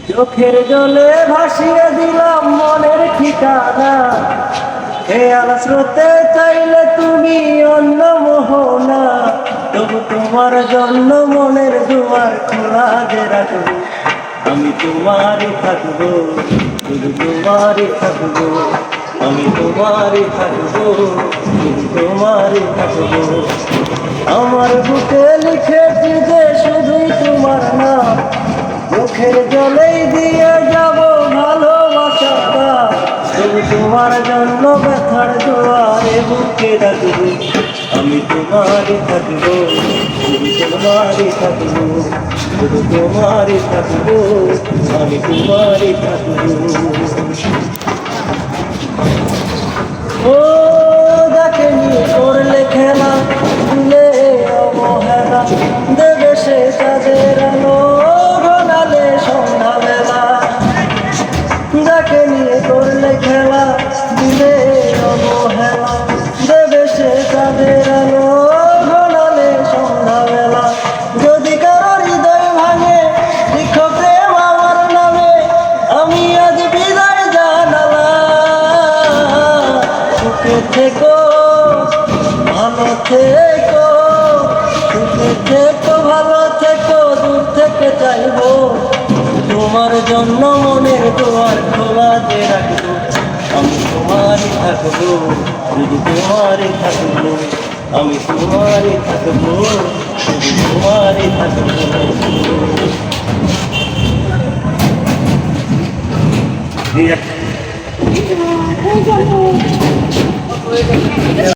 চোখের জলে ভাসিয়ে দিলাম মনের ঠিকানা, খেয়াল স্রোতে চাইলে তুমি অন্য মোহনা। তবু তোমার জন্য মনের দুয়ার খোলা যে রাখবো, আমি তোমারই থাকবো, শুধু তোমারই থাকবো, আমি তোমারই থাকবো, শুধু তোমারই থাকবো। আমার বুকে লিখেছি যে শুধুই তোমার নাম, চোখের জলেই দিয়ে যাব ভালোবাসাটা। শুধু তোমার জন্য ব্যথার জোয়ারে বুকে রাখবো, আমি তোমারই থাকবো, শুধু তোমারই থাকবো, শুধু তোমারই থাকবো, আমি তোমারই থাকবো। ও দেখেনি করলে খেলা, দিলে অবহেলা, দেবে সে চাঁদের আলো ঘনালে সন্ধ্যাবেলা। যাকে নিয়ে করলে খেলা, দিলে অবহেলা, দেবে সে চাঁদের আলো ঘনালে সন্ধ্যাবেলা। যদি কারো হৃদয় ভাঙে লিখো প্রেম আমার নামে, আমি আজ বিদায় জানালাম। সুখে থেকো, ভালো থেকো, সুখে থেকো, ভালো থেকো, দূর থেকে চাইবো তোমার জন্য মনের দুয়ার খোলা যে রাখবো, আমি তোমারই থাকবো, শুধু তোমারই থাকবো, আমি তোমারই থাকবো, শুধু তোমারই থাকবো।